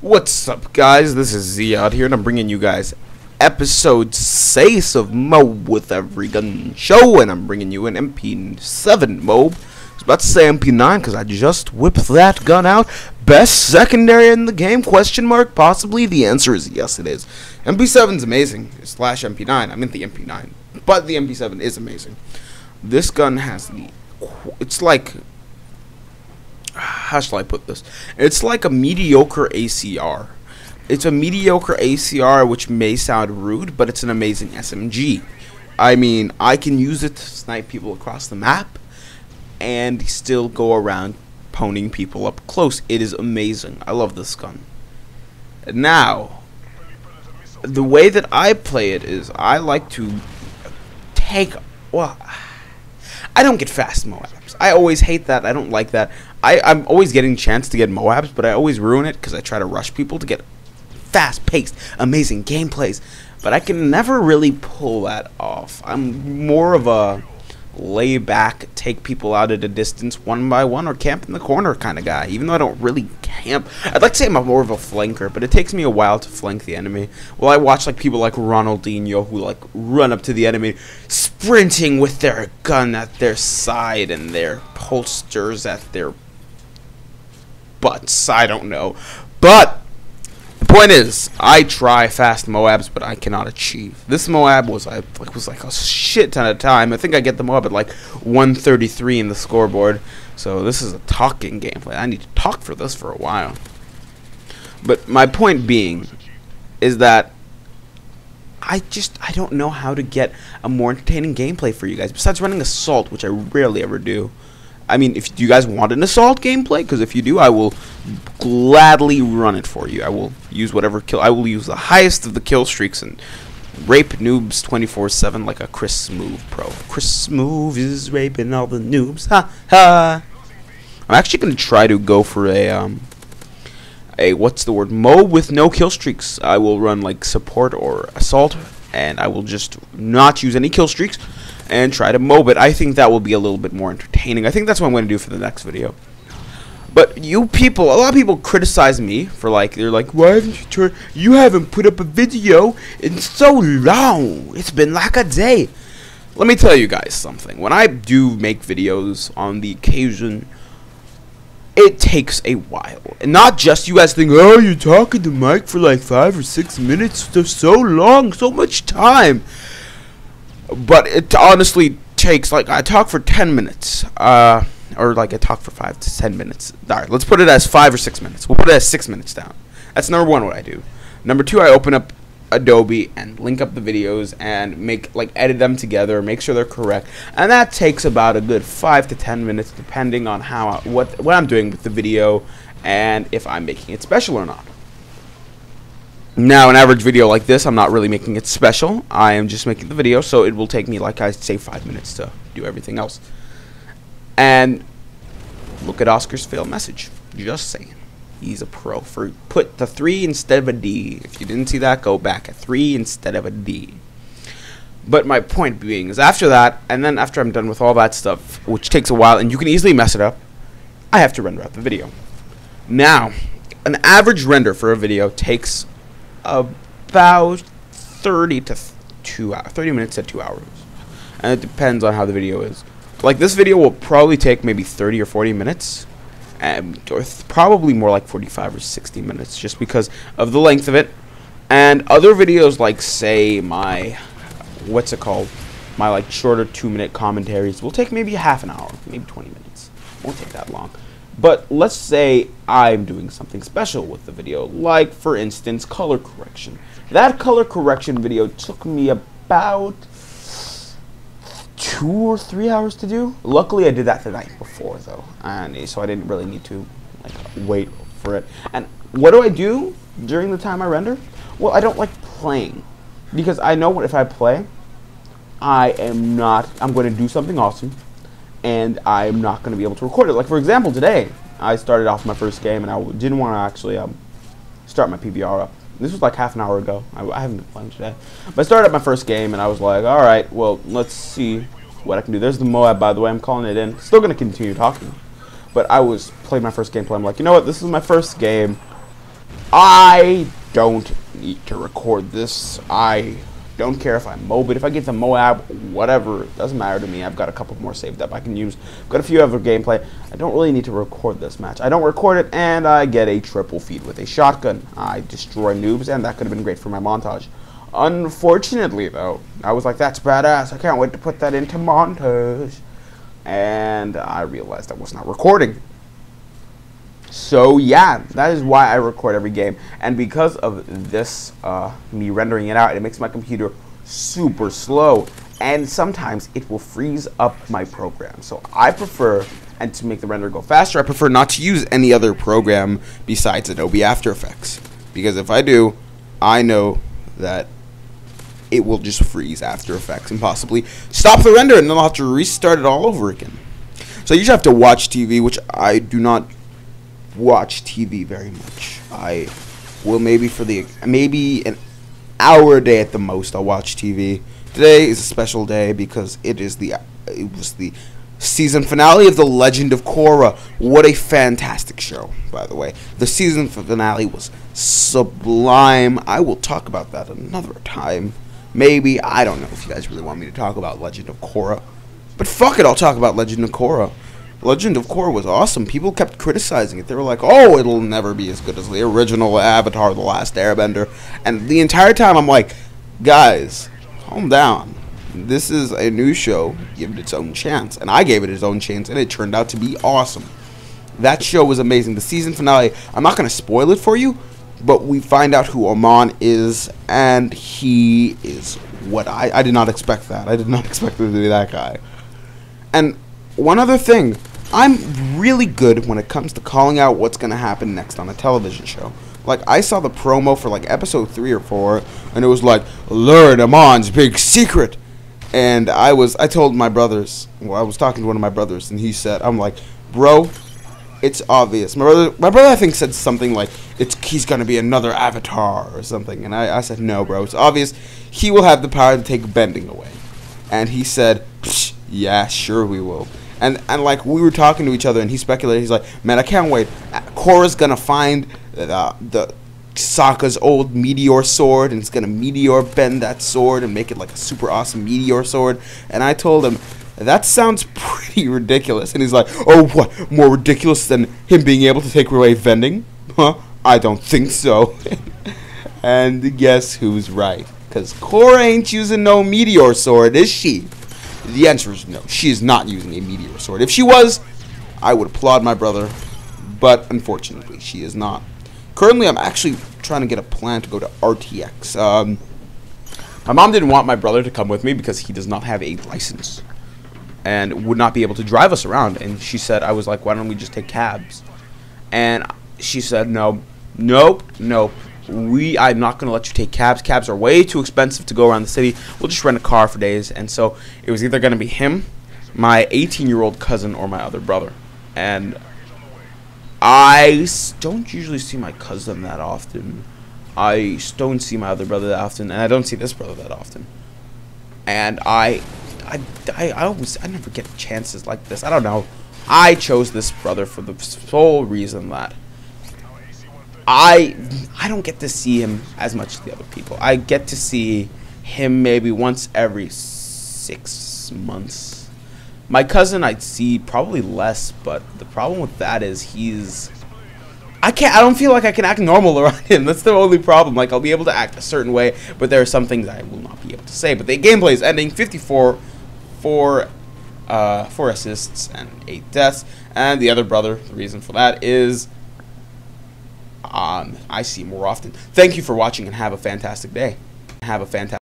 What's up, guys? This is Z out here, and I'm bringing you guys episode 6 of MOAB with Every Gun Show, and I'm bringing you an MP7 MOAB. I was about to say MP9 because I just whipped that gun out. Best secondary in the game? Question mark? Possibly. The answer is yes, it is. MP7's amazing. Slash MP9. I meant the MP9, but the MP7 is amazing. This gun has the. It's like. How shall I put this? It's like a mediocre ACR. It's a mediocre ACR, which may sound rude, but it's an amazing SMG. I mean, I can use it to snipe people across the map and still go around poning people up close. It is amazing. I love this gun. Now, the way that I play it is I like to take... Well, I don't get fast MOABs. I always hate that. I don't like that. I'm always getting a chance to get MOABs, but I always ruin it because I try to rush people to get fast-paced, amazing gameplays. But I can never really pull that off. I'm more of a lay-back, take people out at a distance one by one or camp in the corner kind of guy, even though I don't really camp. I'd like to say I'm more of a flanker, but it takes me a while to flank the enemy. Well, I watch like people like Ronaldinho who like run up to the enemy, sprinting with their gun at their side and their holsters at their butts. I don't know. But the point is, I try fast MOABs, but I cannot achieve. This MOAB was like a shit ton of time. I think I get the MOAB at like 133 in the scoreboard. So this is a talking gameplay. I need to talk for this for a while. But my point being is that I don't know how to get a more entertaining gameplay for you guys besides running Assault, which I rarely ever do. I mean, if you guys want an Assault gameplay, because if you do, I will gladly run it for you. I will use whatever kill. I will use the highest of the kill streaks and rape noobs 24/7 like a Chris Move pro. Chris Move is raping all the noobs. Ha ha. I'm actually gonna try to go for a what's the word? MOAB with no kill streaks. I will run like support or assault, and I will just not use any kill streaks and try to MOAB it. I think that will be a little bit more entertaining. I think that's what I'm going to do for the next video. But you people, a lot of people criticize me for they're like, why haven't you haven't put up a video in so long? It's been like a day. Let me tell you guys something. When I do make videos on the occasion, it takes a while. And not just you guys think, oh, you're talking to Mike for like 5 or 6 minutes. They're so long, so much time. But it honestly takes, I talk for 10 minutes, or I talk for 5 to 10 minutes. Alright, let's put it as 5 or 6 minutes. We'll put it as 6 minutes down. That's number one, what I do. Number two, I open up Adobe and link up the videos and edit them together, make sure they're correct. And that takes about a good 5 to 10 minutes, depending on what I'm doing with the video and if I'm making it special or not. Now, an average video like this, I'm not really making it special. I am just making the video, so it will take me, like I say, 5 minutes to do everything else. And look at Oscar's fail message. Just saying. He's a pro. Put the 3 instead of a D. If you didn't see that, go back at 3 instead of a D. But my point being is after that, and then after I'm done with all that stuff, which takes a while, and you can easily mess it up, I have to render out the video. Now, an average render for a video takes about 30 minutes to 2 hours, and it depends on how the video is. Like this video will probably take maybe 30 or 40 minutes, or probably more like 45 or 60 minutes, just because of the length of it. And other videos, like say my my shorter 2-minute commentaries, will take maybe half an hour, maybe 20 minutes. Won't take that long. But let's say I'm doing something special with the video, like for instance color correction. That color correction video took me about 2 or 3 hours to do. Luckily I did that the night before though, and so I didn't really need to wait for it. And what do I do during the time I render? Well, I don't like playing, because I know if I play, I'm going to do something awesome, and I'm not going to be able to record it. Like, for example, today, I started off my first game, and I didn't want to actually start my PBR up. This was like half an hour ago. I haven't been playing today. But I started up my first game, and I was like, alright, well, let's see what I can do. There's the MOAB, by the way. I'm calling it in. Still going to continue talking. But I was playing my first gameplay. I'm like, you know what? This is my first game. I don't need to record this. I don't care if I MOAB it. If I get the MOAB, whatever, it doesn't matter to me. I've got a couple more saved up I can use. I've got a few other gameplay. I don't really need to record this match. I don't record it, and I get a triple feed with a shotgun. I destroy noobs, and that could have been great for my montage. Unfortunately, though, I was like, that's badass. I can't wait to put that into montage. And I realized I was not recording. So yeah, that is why I record every game. And because of this, me rendering it out, it makes my computer super slow. And sometimes it will freeze up my program. So I prefer, and to make the render go faster, I prefer not to use any other program besides Adobe After Effects. Because if I do, I know that it will just freeze After Effects and possibly stop the render, and then I'll have to restart it all over again. So you just have to watch TV, which I do not watch TV very much. I will maybe an hour a day at the most I'll watch TV. Today is a special day because it was the season finale of The Legend of Korra. What a fantastic show, by the way. The season finale was sublime. I will talk about that another time. Maybe. I don't know if you guys really want me to talk about Legend of Korra. But fuck it, I'll talk about Legend of Korra. Legend of Korra was awesome. People kept criticizing it. They were like, oh, it'll never be as good as the original Avatar, The Last Airbender. And the entire time I'm like, guys, calm down. This is a new show. Give it its own chance. And I gave it its own chance, and it turned out to be awesome. That show was amazing. The season finale, I'm not going to spoil it for you, but we find out who Oman is, and he is what I did not expect that. I did not expect him to be that guy. And one other thing, I'm really good when it comes to calling out what's going to happen next on a television show. Like, I saw the promo for, like, episode 3 or 4, and it was like, learn Amon's big secret. And I told my brothers, well, I was talking to one of my brothers, and he said, I'm like, bro, it's obvious. My brother I think said something like, he's going to be another Avatar or something. And I said, no, bro, it's obvious. He will have the power to take bending away. And he said, yeah, sure we will. And like, we were talking to each other, and he speculated. He's like, man, I can't wait. Korra's gonna find the Sokka's old meteor sword, and it's gonna meteor bend that sword and make it like a super awesome meteor sword. And I told him, that sounds pretty ridiculous. And he's like, oh, what? More ridiculous than him being able to take away bending? Huh? I don't think so. And guess who's right? Because Korra ain't using no meteor sword, is she? The answer is no. She is not using a meteor sword. If she was, I would applaud my brother. But unfortunately, she is not. Currently, I'm actually trying to get a plan to go to RTX. My mom didn't want my brother to come with me because he does not have a license and would not be able to drive us around. And she said, I was like, why don't we just take cabs? And she said, no, nope, nope. I'm not going to let you take cabs. Cabs are way too expensive to go around the city. We'll just rent a car for days. And so it was either going to be him, my 18-year-old cousin, or my other brother. And I don't usually see my cousin that often. I don't see my other brother that often. And I don't see this brother that often. And I never get chances like this. I don't know. I chose this brother for the sole reason that I don't get to see him as much as the other people. I get to see him maybe once every 6 months. My cousin I'd see probably less, but the problem with that is I don't feel like I can act normal around him. That's the only problem. Like, I'll be able to act a certain way, but there are some things I will not be able to say. But the gameplay is ending 54 4 assists and 8 deaths. And the other brother, the reason for that is I see more often. Thank you for watching, and have a fantastic day. Have a fantastic